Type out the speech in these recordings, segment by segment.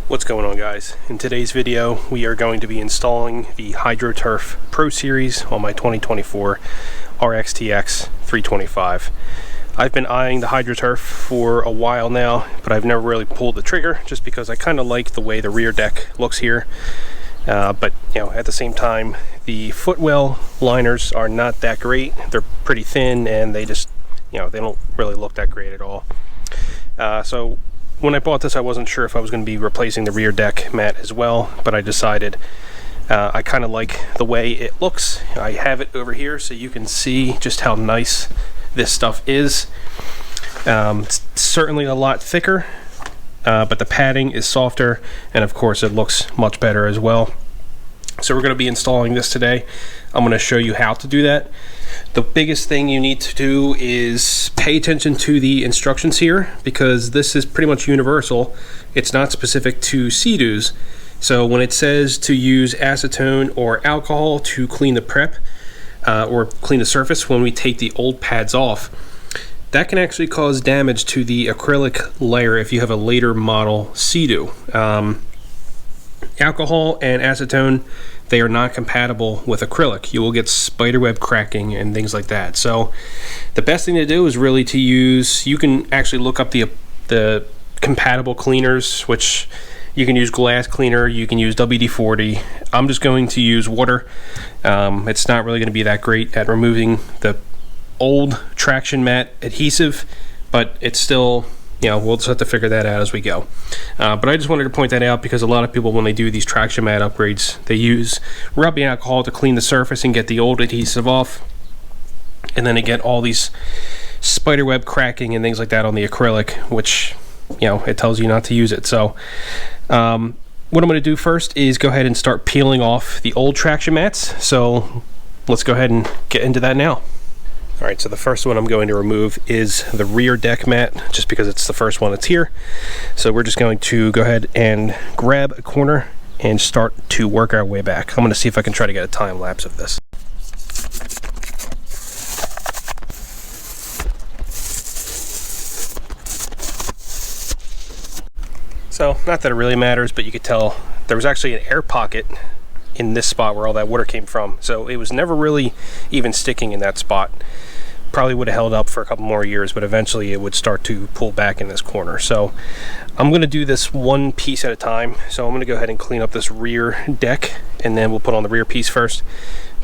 What's going on, guys? In today's video we are going to be installing the HydroTurf Pro Series on my 2024 RXT-X 325. I've been eyeing the HydroTurf for a while now, but I've never really pulled the trigger just because I kind of like the way the rear deck looks here. But you know, at the same time, the Footwell liners are not that great. They're pretty thin and they just, you know, they don't really look that great at all. So when I bought this, I wasn't sure if I was going to be replacing the rear deck mat as well, but I decided I kind of like the way it looks. I have it over here so you can see just how nice this stuff is. It's certainly a lot thicker, but the padding is softer, and of course it looks much better as well. So we're going to be installing this today. I'm going to show you how to do that. The biggest thing you need to do is pay attention to the instructions here, because this is pretty much universal. It's not specific to SeaDoos. So when it says to use acetone or alcohol to clean the prep or clean the surface when we take the old pads off, that can actually cause damage to the acrylic layer if you have a later model SeaDoo. Alcohol and acetone, they are not compatible with acrylic. You will get spiderweb cracking and things like that. So the best thing to do is really to use, you can actually look up the compatible cleaners, which you can use glass cleaner, you can use WD-40. I'm just going to use water. It's not really going to be that great at removing the old traction mat adhesive, but it's still, you know, we'll just have to figure that out as we go. But I just wanted to point that out because a lot of people, when they do these traction mat upgrades, they use rubbing alcohol to clean the surface and get the old adhesive off, and then they get all these spiderweb cracking and things like that on the acrylic, which, you know, it tells you not to use it. So what I'm going to do first is go ahead and start peeling off the old traction mats. So let's go ahead and get into that now. Alright, so the first one I'm going to remove is the rear deck mat, just because it's the first one that's here. So we're just going to go ahead and grab a corner and start to work our way back. I'm going to see if I can try to get a time lapse of this. So, not that it really matters, but you could tell there was actually an air pocket in this spot where all that water came from. So it was never really even sticking in that spot. Probably would have held up for a couple more years, but eventually it would start to pull back in this corner. So I'm going to do this one piece at a time. So I'm going to go ahead and clean up this rear deck, and then we'll put on the rear piece first.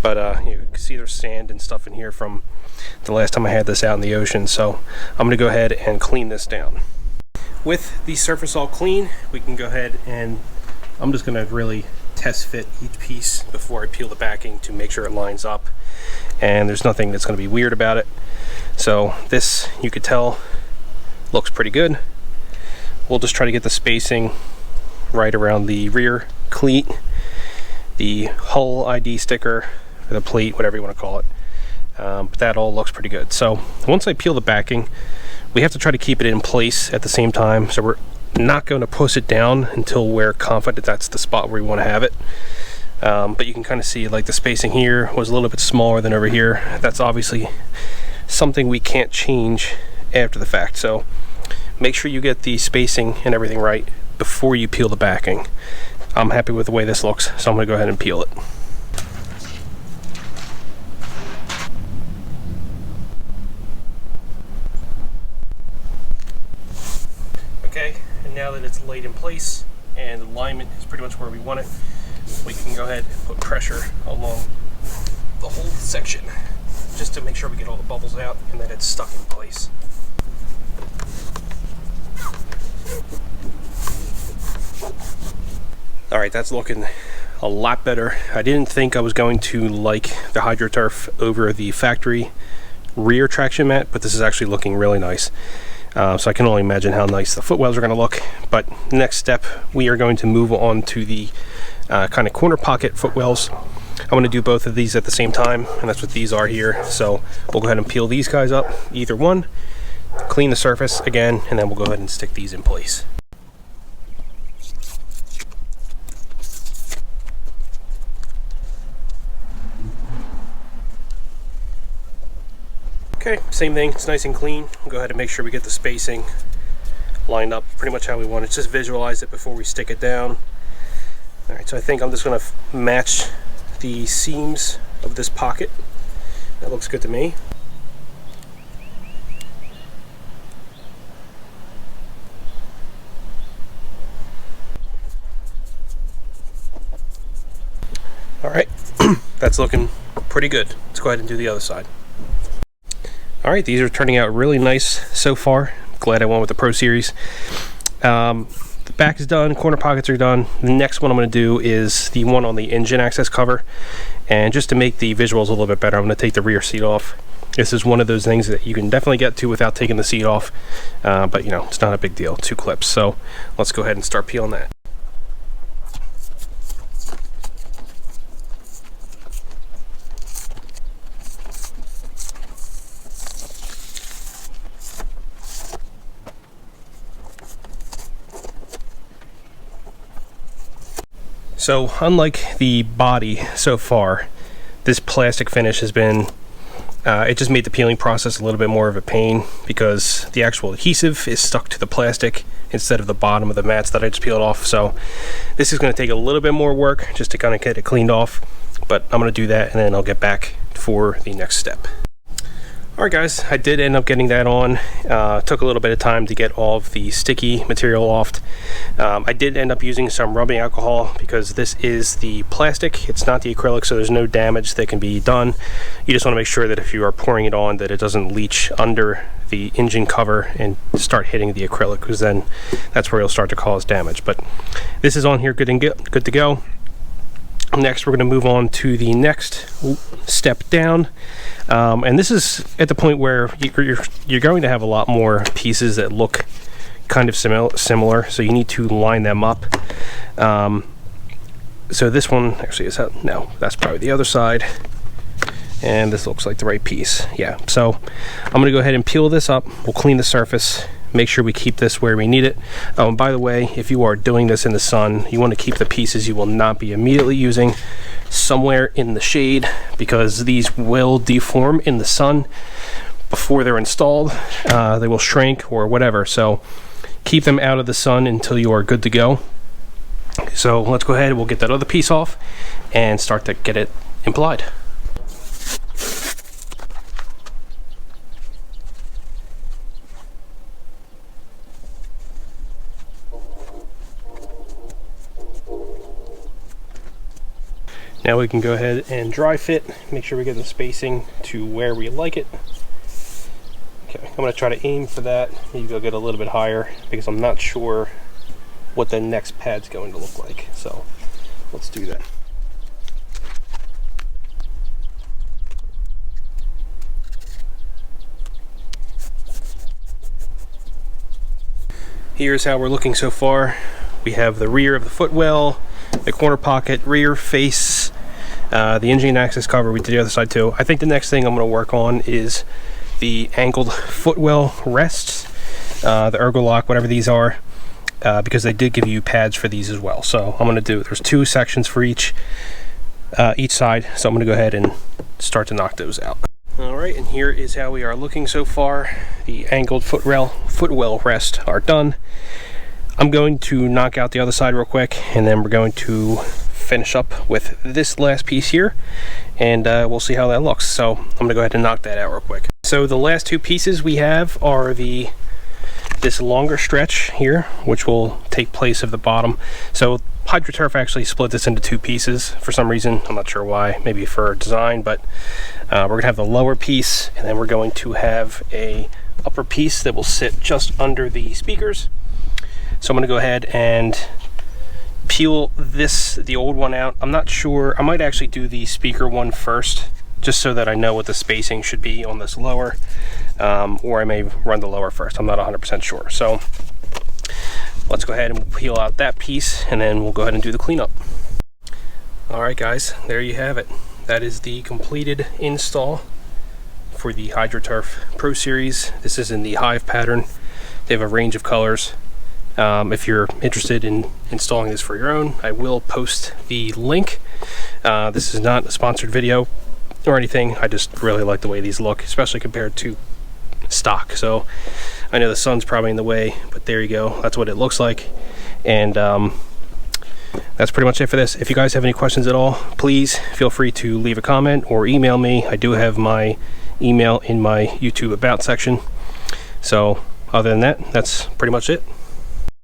But you can see there's sand and stuff in here from the last time I had this out in the ocean. So I'm going to go ahead and clean this down. With the surface all clean, we can go ahead and I'm just going to really test fit each piece before I peel the backing to make sure it lines up, and there's nothing that's going to be weird about it. So this, you could tell, looks pretty good. We'll just try to get the spacing right around the rear cleat, the hull ID sticker, or the plate, whatever you want to call it. But that all looks pretty good. So once I peel the backing, we have to try to keep it in place at the same time. So we're not going to push it down until we're confident that's the spot where we want to have it. But you can kind of see, like, the spacing here was a little bit smaller than over here. That's obviously something we can't change after the fact. So make sure you get the spacing and everything right before you peel the backing. I'm happy with the way this looks, so I'm going to go ahead and peel it. Okay, and now that it's laid in place and the alignment is pretty much where we want it, we can go ahead and put pressure along the whole section just to make sure we get all the bubbles out and that it's stuck in place. Alright, that's looking a lot better. I didn't think I was going to like the HydroTurf over the factory rear traction mat, but this is actually looking really nice. So I can only imagine how nice the footwells are going to look. But next step, we are going to move on to the kind of corner pocket footwells. I'm going to do both of these at the same time, and that's what these are here. So we'll go ahead and peel these guys up, either one, clean the surface again, and then we'll go ahead and stick these in place. Okay, same thing, it's nice and clean. We'll go ahead and make sure we get the spacing lined up pretty much how we want it. Just visualize it before we stick it down. All right, so I think I'm just going to match the seams of this pocket. That looks good to me. All right, that's looking pretty good. Let's go ahead and do the other side. All right, these are turning out really nice so far. Glad I went with the Pro Series. The back is done, corner pockets are done. The next one I'm going to do is the one on the engine access cover. And just to make the visuals a little bit better, I'm going to take the rear seat off. This is one of those things that you can definitely get to without taking the seat off. But, you know, it's not a big deal. 2 clips. So let's go ahead and start peeling that. So unlike the body so far, this plastic finish has been, it just made the peeling process a little bit more of a pain because the actual adhesive is stuck to the plastic instead of the bottom of the mats that I just peeled off. So this is going to take a little bit more work just to kind of get it cleaned off, but I'm going to do that and then I'll get back for the next step. Alright guys, I did end up getting that on. Took a little bit of time to get all of the sticky material off. I did end up using some rubbing alcohol because this is the plastic, it's not the acrylic, so there's no damage that can be done. You just want to make sure that if you are pouring it on that it doesn't leach under the engine cover and start hitting the acrylic, because then that's where you'll start to cause damage. But this is on here good to go. Next, we're going to move on to the next step down, and this is at the point where you're going to have a lot more pieces that look kind of similar, so you need to line them up. So this one actually is no, that's probably the other side, and this looks like the right piece. Yeah, so I'm going to go ahead and peel this up. We'll clean the surface. Make sure we keep this where we need it. Oh, and by the way, if you are doing this in the sun, you want to keep the pieces you will not be immediately using somewhere in the shade, because these will deform in the sun before they're installed. They will shrink or whatever, so keep them out of the sun until you are good to go. So let's go ahead, we'll get that other piece off and start to get it applied. Now we can go ahead and dry fit, make sure we get the spacing to where we like it. Okay, I'm going to try to aim for that. Maybe go get a little bit higher because I'm not sure what the next pad's going to look like. So let's do that. Here's how we're looking so far. We have the rear of the footwell, the corner pocket, rear face, the engine access cover. We did the other side too. I think the next thing I'm going to work on is the angled footwell rests, the Ergo lock, whatever these are, because they did give you pads for these as well. So I'm going to do, there's 2 sections for each side, so I'm going to go ahead and start to knock those out. Alright, and here is how we are looking so far. The angled footwell rests are done. I'm going to knock out the other side real quick, and then we're going to finish up with this last piece here, and we'll see how that looks. So I'm going to go ahead and knock that out real quick. So the last 2 pieces we have are this longer stretch here, which will take place of the bottom. So HydroTurf actually split this into 2 pieces for some reason. I'm not sure why, maybe for design, but we're going to have the lower piece, and then we're going to have a upper piece that will sit just under the speakers. So I'm going to go ahead and peel the old one out. I'm not sure, I might actually do the speaker one first, just so that I know what the spacing should be on this lower, or I may run the lower first. I'm not 100% sure. So let's go ahead and peel out that piece, and then we'll go ahead and do the cleanup. Alright guys, there you have it. That is the completed install for the HydroTurf Pro Series. This is in the Hive pattern. They have a range of colors. If you're interested in installing this for your own, I will post the link. This is not a sponsored video or anything. I just really like the way these look, especially compared to stock. So I know the sun's probably in the way, but there you go. That's what it looks like. And that's pretty much it for this. If you guys have any questions at all, please feel free to leave a comment or email me. I do have my email in my YouTube About section. So other than that, that's pretty much it.